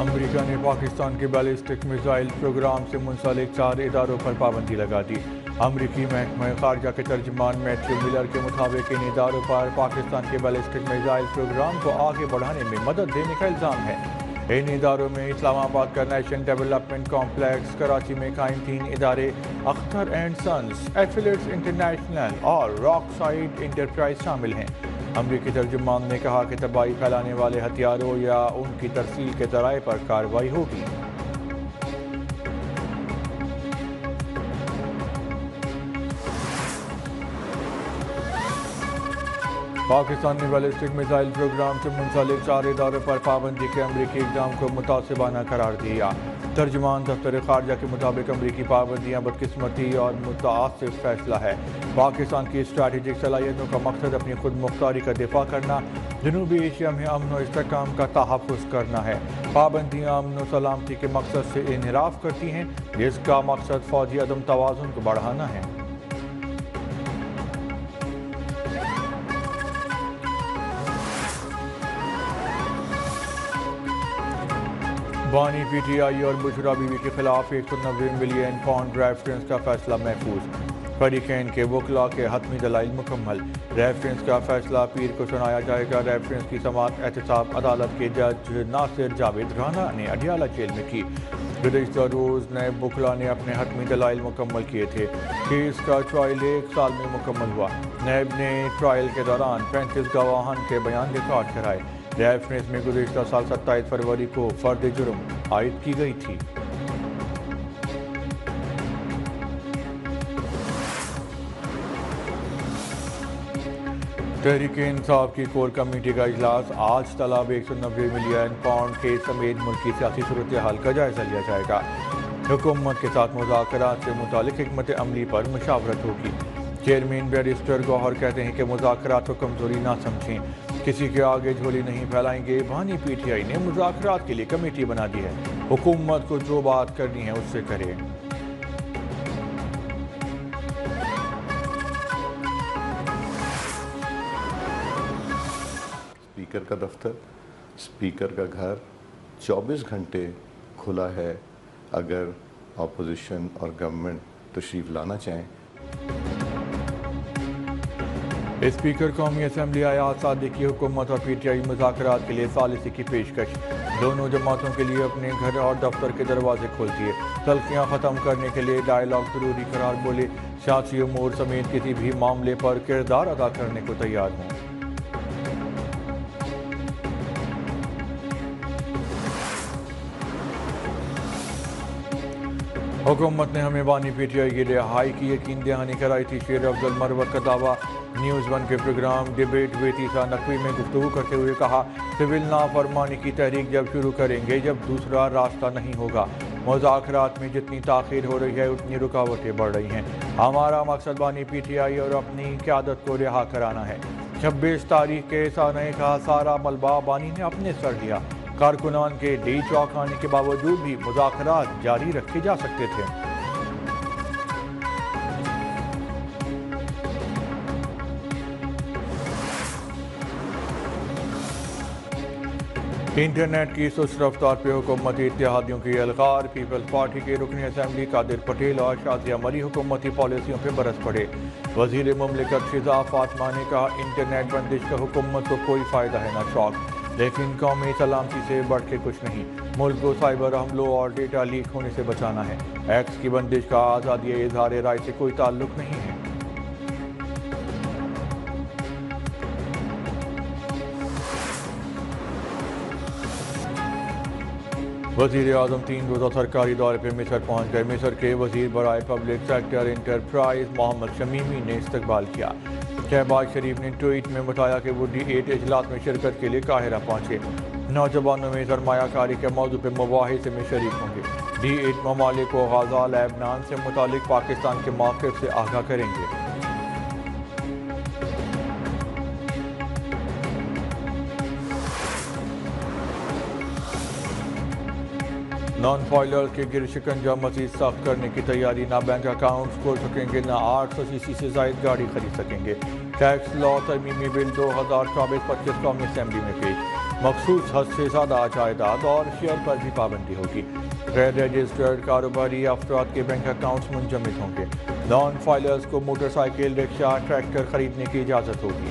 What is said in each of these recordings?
امریکہ نے پاکستان کے ballistic missile programme سے منسلک 4 اداروں پر پابندی لگا دی۔ امریکی محکمہ خارجہ کے ترجمان میتھیو ملر کے مطابق ان اداروں پر پاکستان کے بیلسٹک میزائل پروگرام کو آگے بڑھانے میں مدد دینے کا الزام ہے۔ ان اداروں میں اسلام آباد کا نیشنل ڈیولپمنٹ کمپلیکس، کراچی میں قائم 3 ادارے اختر اینڈ سنز، ایفیلیٹس انٹرنیشنل اور راک سائڈ انٹرپرائز شامل ہیں۔ امریکی ترجمان نے کہا کہ تباہی پھیلانے والے ہتھیاروں یا ان کی ترسیل کے ذرائع پر کارروائی ہوگی۔ پاکستان نے بیلسٹک میزائل پروگرام سے منسلک 4 اداروں پر پابندی کے امریکی اقدام کو متعصبانہ قرار دیا۔ ترجمان دفتر خارجہ کے مطابق امریکی پابندیاں بدقسمتی اور متعصب فیصلہ ہے۔ پاکستان کی اسٹریٹجک صلاحیتوں کا مقصد اپنی خود مختاری کا دفاع کرنا، جنوبی ایشیا میں امن و استحکام کا تحفظ کرنا ہے۔ پابندیاں امن و سلامتی کے مقصد سے انحراف کرتی ہیں، جس کا مقصد فوجی عدم توازن کو بڑھانا ہے۔ بانی پی ٹی آئی اور بشرا بی بی کے خلاف 190 ملین پاؤنڈ ریفرنس کا فیصلہ محفوظ، فریقین کے وکلاء کے حتمی دلائل مکمل۔ ریفرنس کا فیصلہ پیر کو سنایا جائے گا۔ ریفرنس کی سماعت احتساب عدالت کے جج ناصر جاوید رانا نے اڈیالہ جیل میں کی۔ گزشتہ روز نیب وکلاء نے اپنے حتمی دلائل مکمل کیے تھے۔ کیس کا ٹرائل 1 سال میں مکمل ہوا۔ نیب نے ٹرائل کے دوران 35 گواہان کے بیان ریکارڈ کرائے۔ ریفرنس میں گزشتہ سال 27 فروری کو فرد جرم عائد کی گئی تھی۔ تحریک انصاف کی کور کمیٹی کا اجلاس آج طلب 190 ملین پاؤنڈ کے سمیت ملکی سیاسی صورتحال کا جائزہ لیا جائے گا۔ حکومت کے ساتھ مذاکرات سے متعلق حکمت عملی پر مشاورت ہوگی۔ چیئرمین بیرسٹر گوہر کہتے ہیں کہ مذاکرات کو کمزوری نہ سمجھیں، کسی کے آگے جھولی نہیں پھیلائیں گے۔ بانی پی ٹی آئی نے مذاکرات کے لیے کمیٹی بنا دی ہے، حکومت کو جو بات کرنی ہے اس سے کرے۔ اسپیکر کا دفتر، اسپیکر کا گھر 24 گھنٹے کھلا ہے اگر اپوزیشن اور گورنمنٹ تشریف لانا چاہیں۔ اسپیکر قومی اسمبلی ایاز صادق کی حکومت اور پی ٹی آئی مذاکرات کے لیے ثالثی کی پیشکش، دونوں جماعتوں کے لیے اپنے گھر اور دفتر کے دروازے کھول دیے۔ تلخیاں ختم کرنے کے لیے ڈائیلاگ ضروری قرار، بولے سیاسی امور سمیت کسی بھی معاملے پر کردار ادا کرنے کو تیار ہوں۔ حکومت نے ہمیں بانی پی ٹی آئی کی رہائی کی یقین دہانی کرائی تھی، شیر افضل مروت کا دعویٰ۔ نیوز 1 کے پروگرام ڈیبیٹ وے تیسرا نقوی میں گفتگو کرتے ہوئے کہا، سول نافرمانی کی تحریک جب شروع کریں گے جب دوسرا راستہ نہیں ہوگا۔ مذاکرات میں جتنی تاخیر ہو رہی ہے اتنی رکاوٹیں بڑھ رہی ہیں۔ ہمارا مقصد بانی پی ٹی آئی اور اپنی قیادت کو رہا کرانا ہے۔ 26 تاریخ کے سانحے کا سارا ملبہ بانی نے اپنے سر لیا۔ کارکنان کے ڈی چوک آنے کے باوجود بھی مذاکرات جاری رکھے جا سکتے تھے۔ انٹرنیٹ کی سست رفتار پہ حکومتی اتحادیوں کی الغار، پیپلز پارٹی کے رکن اسمبلی قادر پٹیل اور شازیہ مری حکومتی پالیسیوں پہ برس پڑے۔ وزیر مملکت شیزا فاطمہ نے کہا، انٹرنیٹ بندش کا حکومت کو کوئی فائدہ ہے نہ شوق، لیکن قومی سلامتی سے بڑھ کے کچھ نہیں۔ ملک کو سائبر حملوں اور ڈیٹا لیک ہونے سے بچانا ہے۔ ایکس کی بندش کا آزادی اظہار رائے سے کوئی تعلق نہیں ہے۔ وزیر اعظم 3 روزہ سرکاری دورے پہ مصر پہنچ گئے۔ مصر کے وزیر برائے پبلک سیکٹر انٹرپرائز محمد شمیمی نے استقبال کیا۔ شہباز شریف نے ٹویٹ میں بتایا کہ وہ D8 اجلاس میں شرکت کے لیے قاہرہ پہنچے، نوجوانوں میں سرمایہ کاری کے موضوع پہ مباحثے میں شریک ہوں گے۔ D8 ممالک کو غزہ لبنان سے متعلق پاکستان کے موقف سے آگاہ کریں گے۔ نان فائلر کے گر شکنجہ مزید سخت کرنے کی تیاری، نہ بینک اکاؤنٹس کھول سکیں گے، نہ 800 cc سے زائد گاڑی خرید سکیں گے۔ ٹیکس لا ترمیمی بل 2024-25 قومی اسمبلی میں پیش۔ مخصوص حد سے زیادہ جائیداد اور شیئر پر بھی پابندی ہوگی۔ غیر رجسٹرڈ کاروباری افراد کے بینک اکاؤنٹس منجمد ہوں گے۔ نان فائلرز کو موٹر سائیکل، رکشہ، ٹریکٹر خریدنے کی اجازت ہوگی۔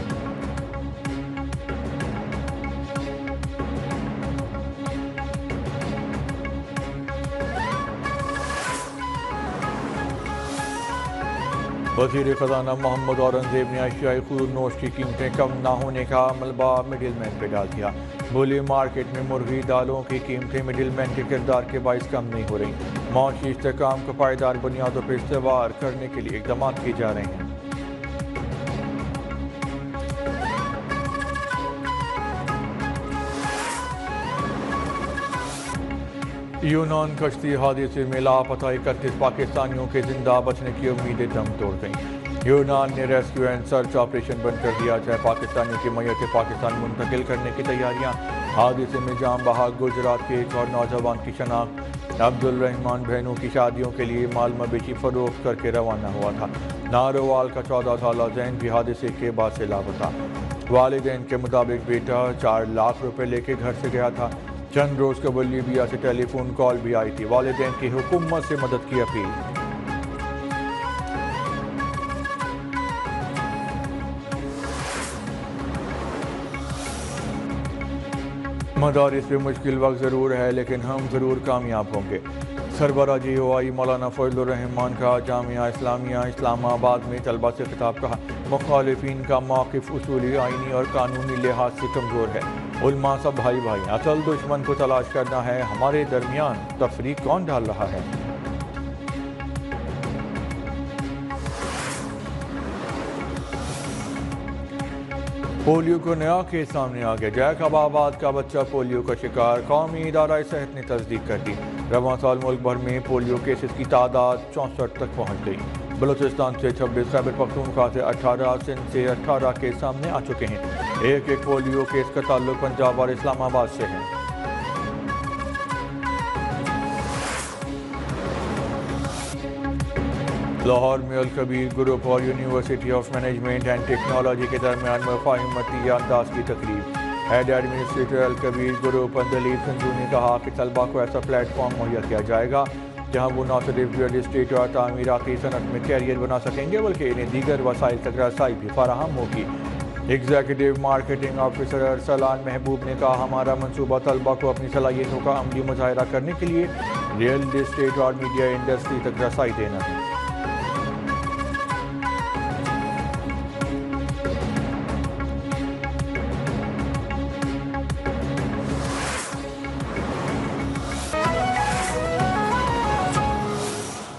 وزیر خزانہ محمد اورنگزیب نے اشیائی خورد نوش کی قیمتیں کم نہ ہونے کا ملبہ مڈل مین پہ ڈال دیا۔ بولی مارکیٹ میں مرغی دالوں کی قیمتیں مڈل مین کے کردار کے باعث کم نہیں ہو رہی۔ معاشی استحکام کو پائیدار بنیادوں پر استوار کرنے کے لیے اقدامات کیے جا رہے ہیں۔ یونان کشتی حادثے میں لاپتہ 31 پاکستانیوں کے زندہ بچنے کی امیدیں دم توڑ گئیں۔ یونان نے ریسکیو اینڈ سرچ آپریشن بند کر دیا ہے۔ پاکستانیوں کی میتیں پاکستان منتقل کرنے کی تیاریاں۔ حادثے میں جاں بحق گجرات کے ایک اور نوجوان کی شناخت عبدالرحمان بہنوں کی شادیوں کے لیے مال مویشی فروخت کر کے روانہ ہوا تھا۔ نارووال کا 14 سالہ زین بھی حادثے کے بعد سے لاپتہ۔ والدین کے مطابق بیٹا 4 لاکھ روپے لے کے گھر سے گیا تھا۔ چند روز قبل لیبیا سے ٹیلی فون کال بھی آئی تھی۔ والدین کی حکومت سے مدد کی اپیل۔ مدارس میں مشکل وقت ضرور ہے لیکن ہم ضرور کامیاب ہوں گے۔ سربراہ جی مولانا فضل الرحمان کا جامعہ اسلامیہ اسلام آباد میں طلبہ سے خطاب کہا، مخالفین کا موقف اصولی، آئینی اور قانونی لحاظ سے کمزور ہے۔ علماء سب بھائی بھائی، اصل دشمن کو تلاش کرنا ہے، ہمارے درمیان تفریق کون ڈال رہا ہے؟ پولیو کو نیا کیس سامنے آ گیا۔ جیکب آباد کا بچہ پولیو کا شکار، قومی ادارہ صحت نے تصدیق کر دی۔ رواں سال ملک بھر میں پولیو کیسز کی تعداد 64 تک پہنچ گئی۔ بلوچستان سے 26، خیبر پختونخوا سے 18، سندھ سے 18 کیس سامنے آ چکے ہیں۔ ایک پولیو کیس کا تعلق پنجاب اور اسلام آباد سے ہے۔ لاہور میں الکبیر گروپ اور university of management and technology کے درمیان مفاہمتی انداز کی تقریب۔ Head administrator Alkabir group Dilip Sanju نے کہا کہ طلبہ کو ایسا پلیٹ فارم مہیا کیا جائے گا جہاں وہ نہ صرف ریئل اسٹیٹ اور تعمیراتی صنعت میں کیریئر بنا سکیں گے بلکہ انہیں دیگر وسائل تک رسائی بھی فراہم ہوگی۔ ایگزیکٹو مارکیٹنگ آفیسر ارسلان محبوب نے کہا، ہمارا منصوبہ طلبہ کو اپنی صلاحیتوں کا عملی مظاہرہ کرنے کے لیے ریئل اسٹیٹ اور میڈیا انڈسٹری تک رسائی دینا ہے۔